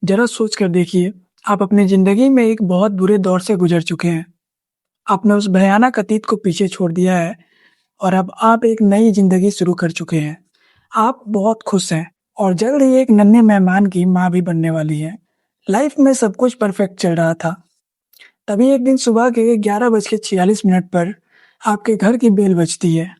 जरा सोच कर देखिए, आप अपनी ज़िंदगी में एक बहुत बुरे दौर से गुज़र चुके हैं। आपने उस भयानक अतीत को पीछे छोड़ दिया है और अब आप एक नई ज़िंदगी शुरू कर चुके हैं। आप बहुत खुश हैं और जल्द ही एक नन्हे मेहमान की माँ भी बनने वाली हैं। लाइफ़ में सब कुछ परफ़ेक्ट चल रहा था। तभी एक दिन सुबह के 11:46 पर आपके घर की बेल बजती है।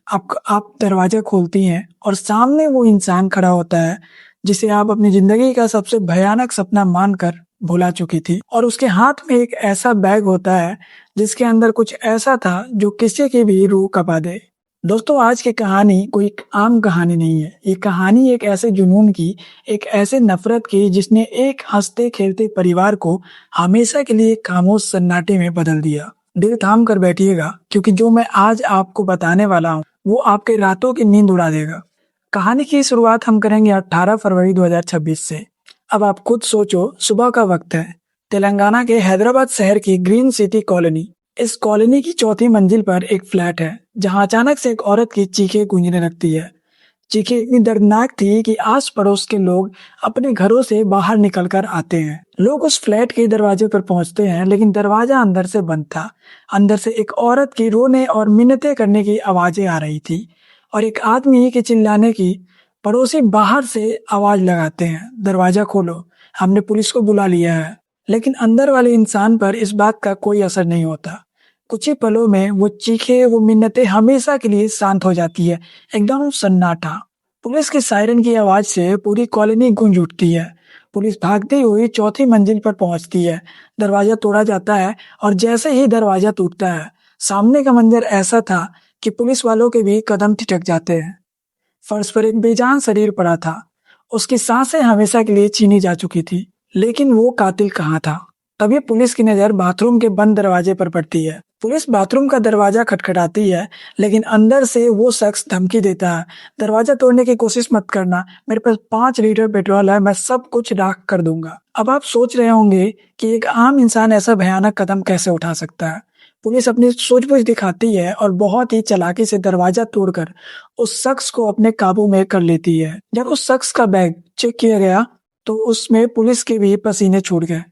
आप दरवाज़ा खोलती हैं और सामने वो इंसान खड़ा होता है, जिसे आप अपनी ज़िंदगी का सबसे भयानक सपना मानकर भुला चुकी थी। और उसके हाथ में एक ऐसा बैग होता है, जिसके अंदर कुछ ऐसा था जो किसी की भी रूह कँपा दे। दोस्तों, आज की कहानी कोई आम कहानी नहीं है। ये कहानी एक ऐसे जुनून की, एक ऐसे नफ़रत की जिसने एक हँसते-खेलते परिवार को हमेशा के लिए खामोश सन्नाटे में बदल दिया। दिल थाम कर बैठिएगा, क्योंकि जो मैं आज आपको बताने वाला हूँ, वो आपके रातों की नींद उड़ा देगा। कहानी की शुरुआत हम करेंगे 18 फरवरी 2026 से। अब आप खुद सोचो, सुबह का वक्त है। तेलंगाना के हैदराबाद शहर की ग्रीन सिटी कॉलोनी। इस कॉलोनी की चौथी मंजिल पर एक फ्लैट है, जहाँ अचानक से एक औरत की चीखें गूंजने लगती है। चीखें इतनी दर्दनाक थी कि आस पड़ोस के लोग अपने घरों से बाहर निकल कर आते हैं। लोग उस फ्लैट के दरवाजे पर पहुंचते हैं, लेकिन दरवाजा अंदर से बंद था। अंदर से एक औरत की रोने और मिन्नतें करने की आवाजें आ रही थी और एक आदमी के चिल्लाने की। पड़ोसी बाहर से आवाज लगाते हैं, दरवाजा खोलो, हमने पुलिस को बुला लिया है। लेकिन अंदर वाले इंसान पर इस बात का कोई असर नहीं होता। कुछ ही पलों में वो चीखें, वो मिन्नतें हमेशा के लिए शांत हो जाती है। एकदम सन्नाटा। पुलिस के सायरन की आवाज से पूरी कॉलोनी गूंज उठती है। पुलिस भागती हुई चौथी मंजिल पर पहुंचती है। दरवाजा तोड़ा जाता है और जैसे ही दरवाजा टूटता है, सामने का मंजर ऐसा था कि पुलिस वालों के भी कदम ठिठक जाते हैं। फर्श पर एक बेजान शरीर पड़ा था। उसकी सांसें हमेशा के लिए छीनी जा चुकी थी। लेकिन वो कातिल कहाँ था? तभी पुलिस की नजर बाथरूम के बंद दरवाजे पर पड़ती है। पुलिस बाथरूम का दरवाजा खटखटाती है, लेकिन अंदर से वो शख्स धमकी देता है, दरवाजा तोड़ने की कोशिश मत करना, मेरे पास 5 लीटर पेट्रोल है, मैं सब कुछ राख कर दूंगा। अब आप सोच रहे होंगे कि एक आम इंसान ऐसा भयानक कदम कैसे उठा सकता है। पुलिस अपनी सूझबूझ दिखाती है और बहुत ही चालाकी से दरवाजा तोड़कर उस शख्स को अपने काबू में कर लेती है। जब उस शख्स का बैग चेक किया गया, तो उसमें पुलिस के भी पसीने छूट गए।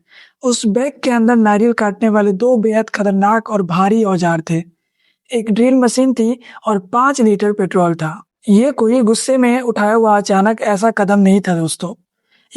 उस बैग के अंदर नारियल काटने वाले 2 बेहद खतरनाक और भारी औजार थे। एक ड्रिल मशीन थी और 5 लीटर पेट्रोल था। ये कोई गुस्से में उठाया हुआ अचानक ऐसा कदम नहीं था दोस्तों।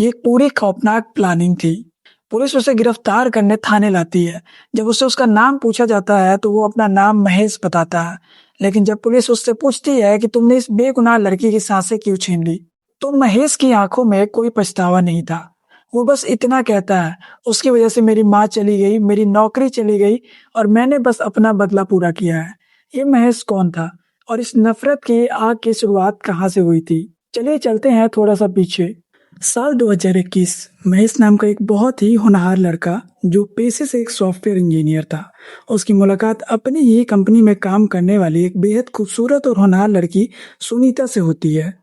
ये एक पूरी खौफनाक प्लानिंग थी। पुलिस उसे गिरफ्तार करने थाने लाती है। जब उससे उसका नाम पूछा जाता है, तो वो अपना नाम महेश बताता है। लेकिन जब पुलिस उससे पूछती है कि तुमने इस बेगुनाह लड़की की सांसें क्यों छीन ली, तो महेश की आंखों में कोई पछतावा नहीं था। वो बस इतना कहता है, उसकी वजह से मेरी माँ चली गई, मेरी नौकरी चली गई और मैंने बस अपना बदला पूरा किया है। ये महेश कौन था और इस नफरत की आग की शुरुआत कहाँ से हुई थी? चलिए चलते हैं थोड़ा सा पीछे। साल 2021। महेश नाम का एक बहुत ही होनहार लड़का, जो पेशे से एक सॉफ्टवेयर इंजीनियर था, उसकी मुलाकात अपनी ही कंपनी में काम करने वाली एक बेहद खूबसूरत और होनहार लड़की सुनीता से होती है।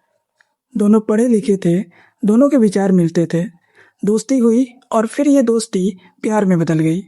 दोनों पढ़े लिखे थे, दोनों के विचार मिलते थे। दोस्ती हुई और फिर ये दोस्ती प्यार में बदल गई।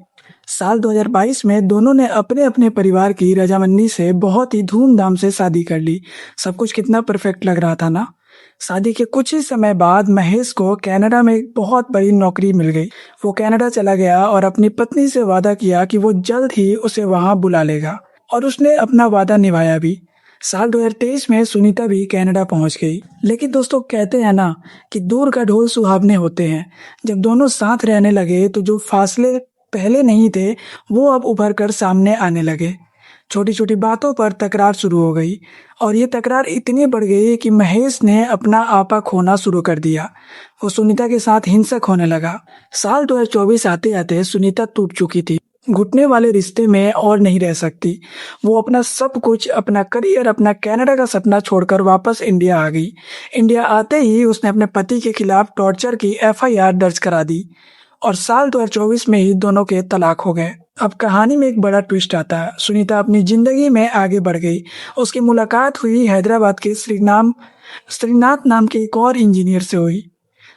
साल 2022 में दोनों ने अपने अपने परिवार की रजामंदी से बहुत ही धूमधाम से शादी कर ली। सब कुछ कितना परफेक्ट लग रहा था ना। शादी के कुछ ही समय बाद महेश को कनाडा में एक बहुत बड़ी नौकरी मिल गई। वो कनाडा चला गया और अपनी पत्नी से वादा किया कि वो जल्द ही उसे वहां बुला लेगा, और उसने अपना वादा निभाया भी। साल 2023 में सुनीता भी कनाडा पहुंच गई। लेकिन दोस्तों, कहते हैं ना कि दूर का ढोल सुहावने होते हैं। जब दोनों साथ रहने लगे, तो जो फासले पहले नहीं थे, वो अब उभर कर सामने आने लगे। छोटी छोटी बातों पर तकरार शुरू हो गई और ये तकरार इतनी बढ़ गई कि महेश ने अपना आपा खोना शुरू कर दिया। वो सुनीता के साथ हिंसक होने लगा। साल 2024 आते आते सुनीता टूट चुकी थी। घुटने वाले रिश्ते में और नहीं रह सकती। वो अपना सब कुछ, अपना करियर, अपना कनाडा का सपना छोड़कर वापस इंडिया आ गई। इंडिया आते ही उसने अपने पति के खिलाफ टॉर्चर की एफआईआर दर्ज करा दी और साल 2024 में ही दोनों के तलाक हो गए। अब कहानी में एक बड़ा ट्विस्ट आता है। सुनीता अपनी जिंदगी में आगे बढ़ गई। उसकी मुलाकात हुई हैदराबाद के श्रीनाथ नाम के एक और इंजीनियर से हुई।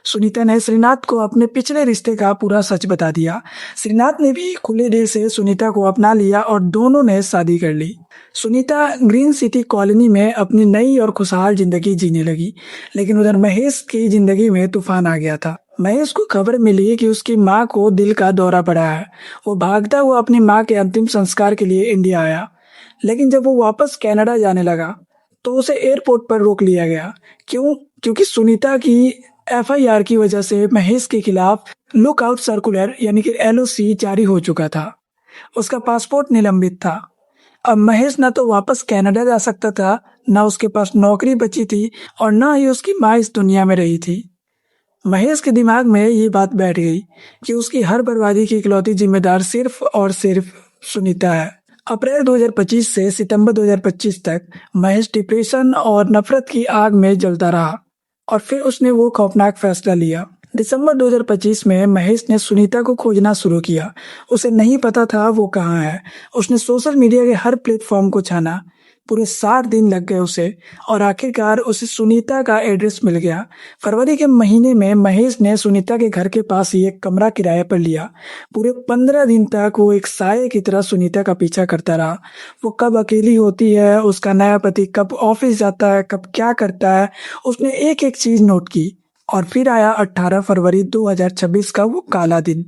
सुनीता ने श्रीनाथ को अपने पिछले रिश्ते का पूरा सच बता दिया। श्रीनाथ ने भी खुले दिल से सुनीता को अपना लिया और दोनों ने शादी कर ली। सुनीता ग्रीन सिटी कॉलोनी में अपनी नई और खुशहाल जिंदगी जीने लगी। लेकिन उधर महेश की जिंदगी में तूफान आ गया था। महेश को खबर मिली कि उसकी माँ को दिल का दौरा पड़ा है। वो भागता हुआ अपनी माँ के अंतिम संस्कार के लिए इंडिया आया। लेकिन जब वो वापस कनाडा जाने लगा तो उसे एयरपोर्ट पर रोक लिया गया। क्यों? क्योंकि सुनीता की एफआईआर की वजह से महेश के खिलाफ लुकआउट सर्कुलर यानी कि एलओसी जारी हो चुका था। उसका पासपोर्ट निलंबित था। अब महेश न तो वापस कनाडा जा सकता था, न उसके पास नौकरी बची थी और न ही उसकी माँ इस दुनिया में रही थी। महेश के दिमाग में ये बात बैठ गई कि उसकी हर बर्बादी की इकलौती जिम्मेदार सिर्फ और सिर्फ सुनीता है। अप्रैल 2025 से सितंबर 2025 तक महेश डिप्रेशन और नफरत की आग में जलता रहा और फिर उसने वो खौफनाक फैसला लिया। दिसंबर 2025 में महेश ने सुनीता को खोजना शुरू किया। उसे नहीं पता था वो कहाँ है। उसने सोशल मीडिया के हर प्लेटफॉर्म को छाना। पूरे 60 दिन लग गए उसे और आखिरकार उसे सुनीता का एड्रेस मिल गया। फरवरी के महीने में महेश ने सुनीता के घर के पास ही एक कमरा किराए पर लिया। पूरे 15 दिन तक वो एक साये की तरह सुनीता का पीछा करता रहा। वो कब अकेली होती है, उसका नया पति कब ऑफिस जाता है, कब क्या करता है, उसने एक एक चीज नोट की। और फिर आया 18 फरवरी 2026 का वो काला दिन।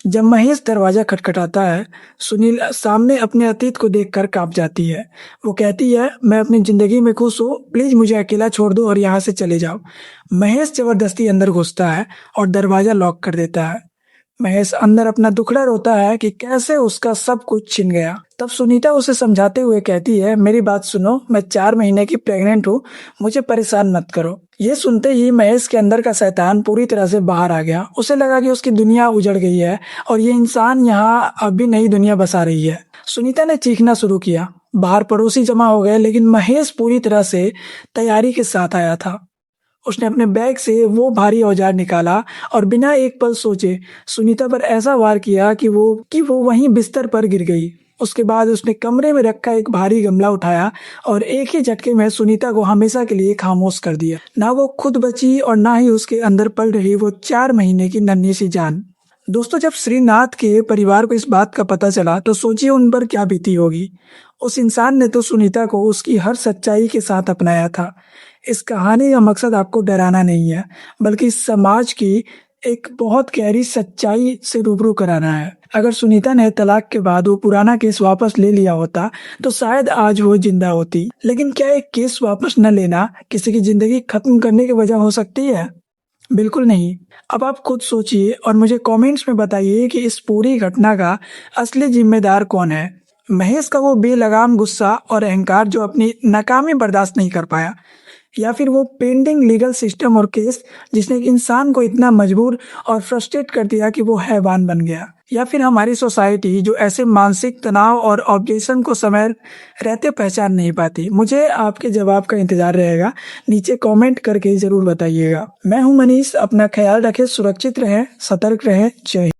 जब महेश दरवाजा खटखटाता है, सुनील सामने अपने अतीत को देखकर कांप जाती है। वो कहती है, मैं अपनी जिंदगी में खुश हूँ, प्लीज मुझे अकेला छोड़ दो और यहाँ से चले जाओ। महेश जबरदस्ती अंदर घुसता है और दरवाजा लॉक कर देता है। महेश अंदर अपना दुखड़ा रोता है कि कैसे उसका सब कुछ छिन गया। तब सुनीता उसे समझाते हुए कहती है, मेरी बात सुनो, मैं 4 महीने की प्रेग्नेंट हूँ, मुझे परेशान मत करो। ये सुनते ही महेश के अंदर का शैतान पूरी तरह से बाहर आ गया। उसे लगा कि उसकी दुनिया उजड़ गई है और ये इंसान यहाँ अब भी नई दुनिया बसा रही है। सुनीता ने चीखना शुरू किया। बाहर पड़ोसी जमा हो गए, लेकिन महेश पूरी तरह से तैयारी के साथ आया था। उसने अपने बैग से वो भारी औजार निकाला और बिना एक पल सोचे सुनीता पर ऐसा वार किया कि वो वहीं बिस्तर पर गिर गई। उसके बाद उसने कमरे में रखा एक भारी गमला उठाया और एक ही झटके में सुनीता को हमेशा के लिए खामोश कर दिया। ना वो खुद बची और ना ही उसके अंदर पल रही वो 4 महीने की नन्ही सी जान। दोस्तों, जब श्रीनाथ के परिवार को इस बात का पता चला तो सोचिए उन पर क्या बीती होगी। उस इंसान ने तो सुनीता को उसकी हर सच्चाई के साथ अपनाया था। इस कहानी का मकसद आपको डराना नहीं है, बल्कि समाज की एक बहुत गहरी सच्चाई से रूबरू कराना है। अगर सुनीता ने तलाक के बाद वो पुराना केस वापस ले लिया होता तो शायद आज वो जिंदा होती। लेकिन क्या एक केस वापस न लेना किसी की जिंदगी खत्म करने की वजह हो सकती है? बिल्कुल नहीं। अब आप खुद सोचिए और मुझे कमेंट्स में बताइए कि इस पूरी घटना का असली जिम्मेदार कौन है। महेश का वो बेलगाम गुस्सा और अहंकार जो अपनी नाकामी बर्दाश्त नहीं कर पाया, या फिर वो पेंडिंग लीगल सिस्टम और केस जिसने एक इंसान को इतना मजबूर और फ्रस्ट्रेट कर दिया कि वो हैवान बन गया, या फिर हमारी सोसाइटी जो ऐसे मानसिक तनाव और ऑब्जेक्शन को समय रहते पहचान नहीं पाती। मुझे आपके जवाब का इंतजार रहेगा। नीचे कमेंट करके जरूर बताइएगा। मैं हूं मनीष, अपना ख्याल रखें, सुरक्षित रहें, सतर्क रहें। जय हिंद।